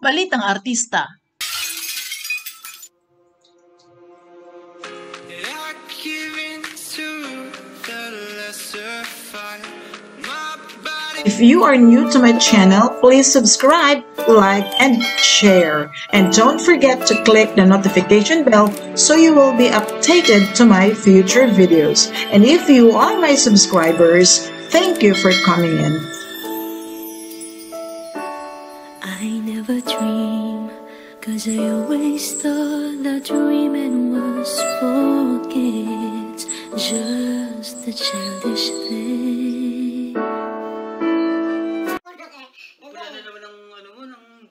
Balitang Artista. If you are new to my channel, please subscribe, like, and share. And don't forget to click the notification bell so you will be updated to my future videos. And if you are my subscribers, thank you for coming in. I never dream, 'cause I always thought that dreaming was for kids, just a childish thing. Wala na naman ang ano mo, ng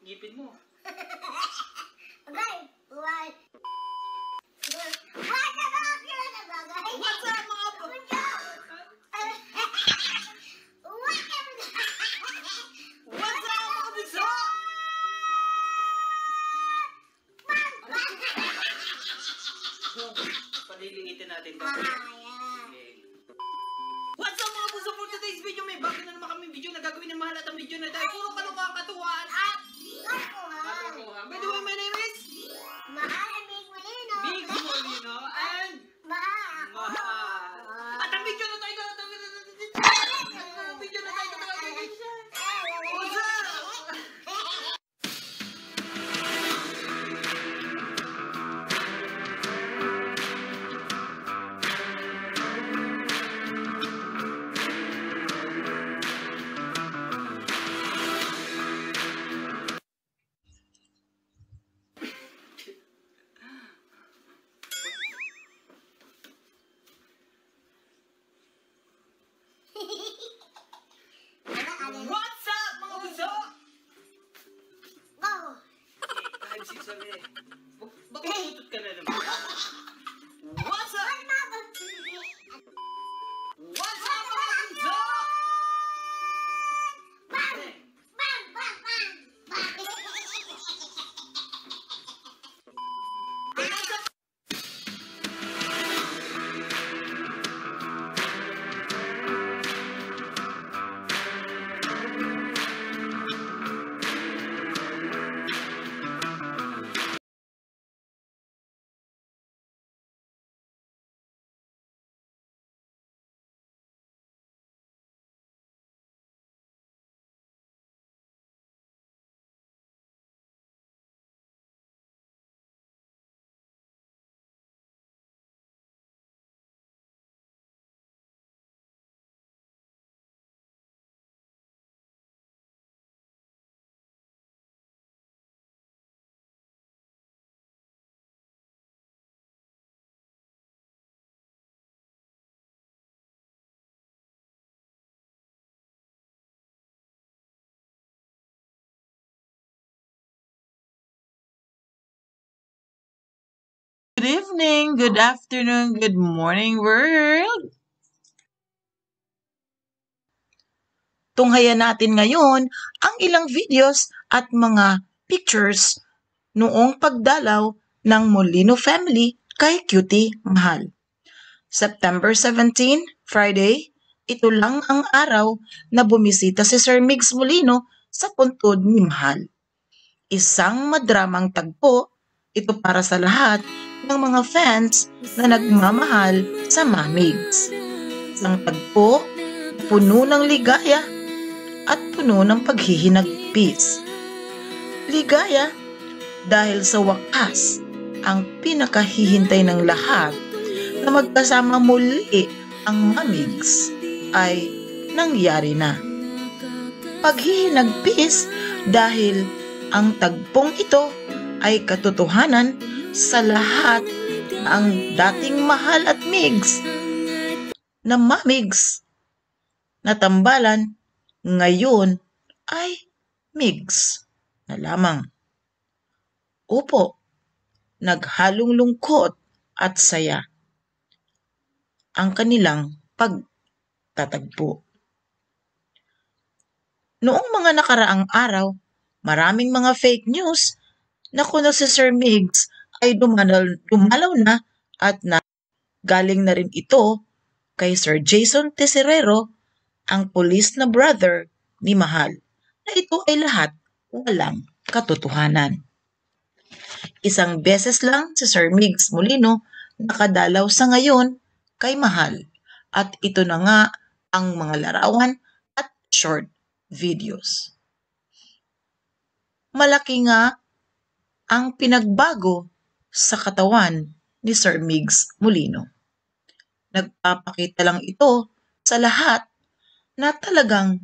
ngipin mo. Okay, why? Padiliitin natin to. Okay. What's up mga puso, for today's video? May bago na naman kami video na gagawin ng mahalatang video na dahil puro kalukang katuwaan at katuwaan. By the way, my name is Big Molino and Mahal. At ang video na tayo What's up mga puso? Sabi, bakit tutot ka na naman? What's up? What's up mga puso? Good evening, good afternoon, good morning world! Tunghayan natin ngayon ang ilang videos at mga pictures noong pagdalaw ng Molino family kay Cutie Mahal. September 17, Friday, ito lang ang araw na bumisita si Sir Migs Molino sa puntod ni Mahal. Isang madramang tagpo ito para sa lahat ng mga fans na nagmamahal sa Mamigs. Isang tagpo, puno ng ligaya at puno ng paghihinagpis. Ligaya dahil sa wakas ang pinakahihintay ng lahat na magkasama muli ang Mamigs ay nangyari na. Paghihinagpis dahil ang tagpong ito ay katotohanan sa lahat na ang dating Mahal at Migs na Mamigs na tambalan ngayon ay Migs na lamang. Opo, naghalong lungkot at saya ang kanilang pagtatagpo. Noong mga nakaraang araw, maraming mga fake news na kuno si Sir Migs ay dumalaw na at galing na rin ito kay Sir Jason Tesorero, ang pulis na brother ni Mahal, na ito ay lahat walang katotohanan. Isang beses lang si Sir Migs Molino nakadalaw sa ngayon kay Mahal at ito na nga ang mga larawan at short videos. Malaki nga ang pinagbago sa katawan ni Sir Migs Molino. Nagpapakita lang ito sa lahat na talagang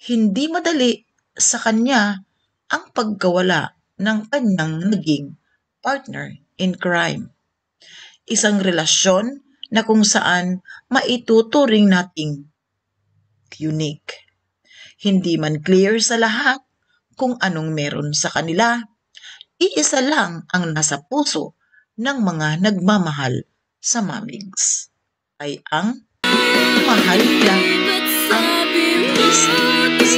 hindi madali sa kanya ang pagkawala ng kanyang naging partner in crime. Isang relasyon na kung saan maituturing nating unique. Hindi man clear sa lahat kung anong meron sa kanila, iisa lang ang nasa puso ng mga nagmamahal sa Mamigs ay ang mahal nila ang isa't isa.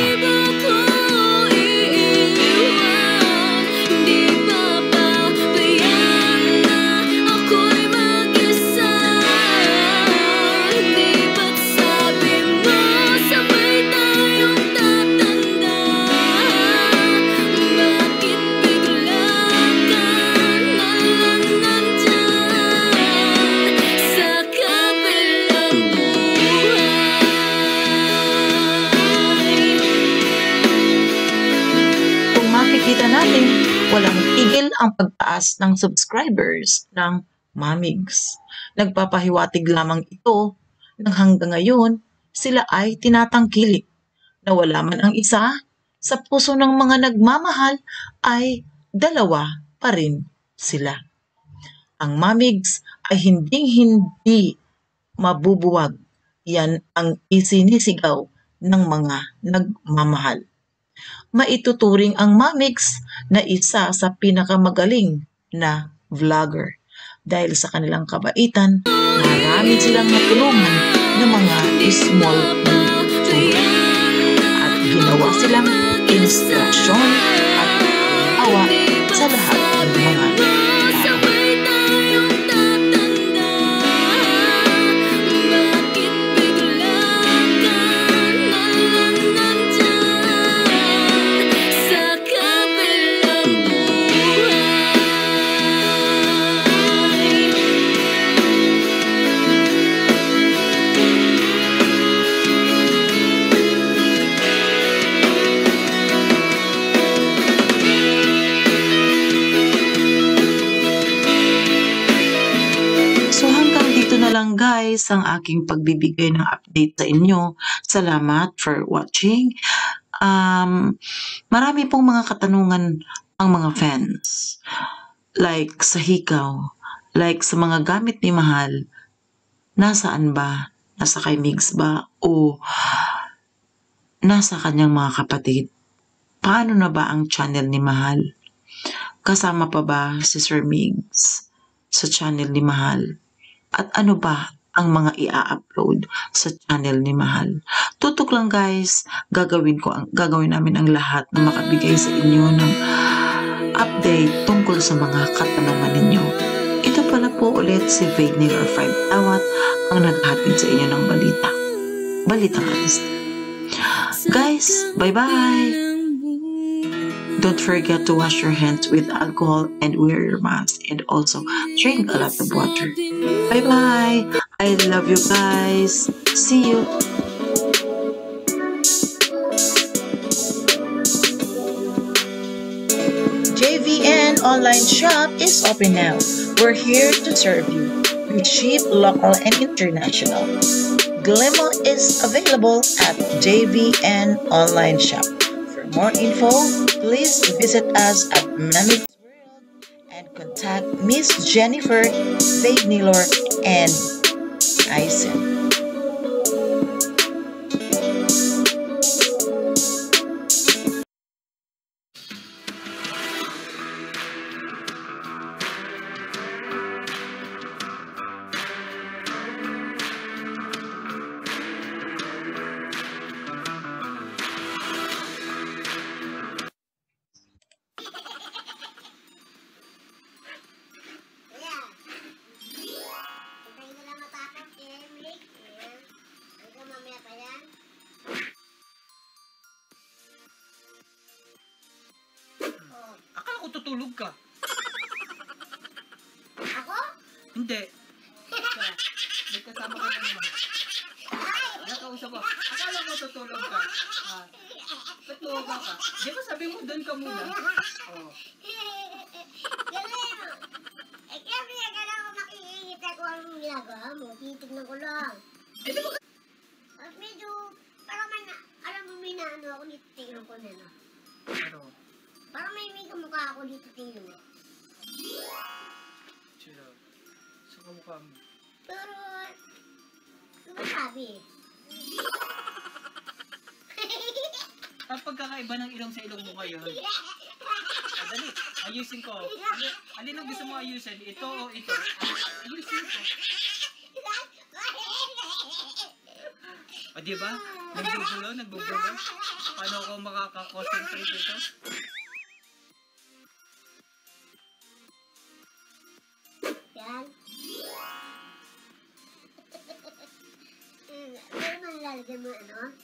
Makikita natin walang tigil ang pagtaas ng subscribers ng Mamigs. Nagpapahiwatig lamang ito nang hanggang ngayon sila ay tinatangkilik na wala man ang isa sa puso ng mga nagmamahal ay dalawa pa rin sila. Ang Mamigs ay hinding-hindi mabubuwag. Yan ang isinisigaw ng mga nagmamahal. Maituturing ang Mamigs na isa sa pinakamagaling na vlogger. Dahil sa kanilang kabaitan, marami silang natulungan ng mga small YouTuber. At ginawa silang inspirasyon at awa sa lahat ng mga tao. Lang guys ang aking pagbibigay ng update sa inyo. Salamat for watching. Marami pong mga katanungan ang mga fans. Like sa hikaw, like sa mga gamit ni Mahal, nasaan ba? Nasa kay Migs ba? O nasa kanyang mga kapatid? Paano na ba ang channel ni Mahal? Kasama pa ba si Sir Migs sa channel ni Mahal? At ano ba ang mga i-upload sa channel ni Mahal? Tutok lang guys, gagawin namin ang lahat na makabigay sa inyo ng update tungkol sa mga katanungan ninyo. Ito pala po ulit si Faith or 5 Tawat ang naghatid sa inyo ng balita. Balitang alis. Guys, bye-bye! Don't forget to wash your hands with alcohol and wear your mask, and also drink a lot of water. Bye-bye! I love you guys! See you! JVN Online Shop is open now. We're here to serve you. We ship local and international. Glimo is available at JVN Online Shop. For more info, please visit us at Mamigs World and contact Miss Jennifer, Faith Nilor, and Isen. Tayo na lang matapos, Eric. tutulog ka. Ako? Hindi. May kasama ka naman. Nakausap ko. Akala ko tutulog ka. Ba't luwaga ka? Di ba sabi mo doon ka muna? Oh. Galing! Eh, kaya pinagala ko makikita ko anong ginagawa mo. Titignan ko lang. Eh, di ba? At medyo, parang man, alam mo, may naano ako dito, tingnan ko na, no? Ano? Parang may kamukha ako dito, tingnan mo. Sila. Sa kamukha mo. Pero, sumasabi eh. Ang pagkakaiba ng ilong sa ilong mo ngayon. Dali, ayusin ko. Alin ang gusto mo ayusin? Ito o ito? Ayusin ko. O diba? Nagbubulo. Paano ako makaka-concentrate ito? Yan. Pero malalagyan mo ano?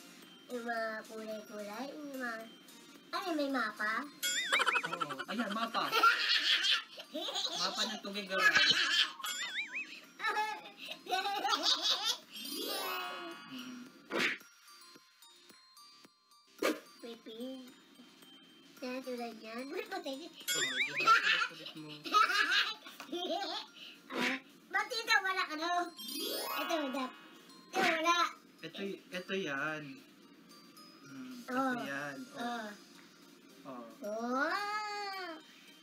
Yung mga kulay-kulay? Yung mga... Ano, may mapa? Oo. Ayan, mapa. Mapa ng Tugigawa. Pipi. Yan, tulad yan. May patay. Oo, diba? Kulit mo. Ba't dito wala ano? Ito, dap. Ito, wala. Ito yan. Ito yan. Oh. Oh. Oh.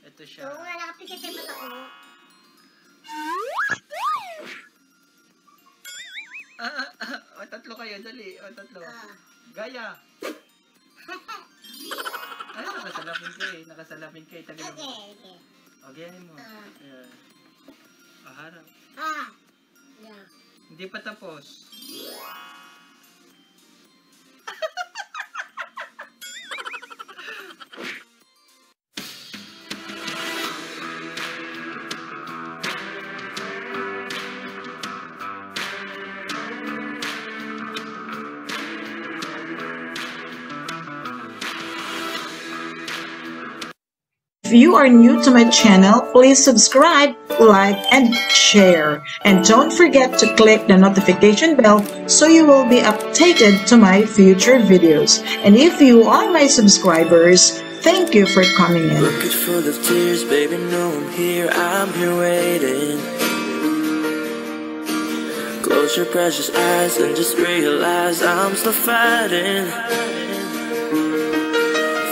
Ito siya. Oo nga, nakapikit yung mata ko. O, tatlo kayo, dali. O, tatlo. Ah. Gaya. Ay, nakasalapin ka eh. Tagal mo. Okay. O, gayahin mo. Ayan. Harap. Yeah. Hindi pa tapos. If you are new to my channel, please subscribe, like, and share. And don't forget to click the notification bell so you will be updated to my future videos. And if you are my subscribers, thank you for coming in. Bucket full of tears, baby, know I'm here waiting. Close your precious eyes and just realize I'm still fighting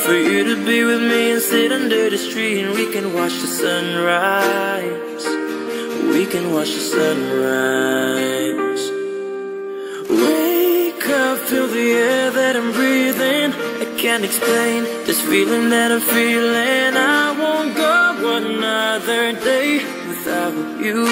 for you to be with me and sit under the tree and we can watch the sunrise. We can watch the sunrise. Wake up, feel the air that I'm breathing. I can't explain this feeling that I'm feeling. I won't go another day without you.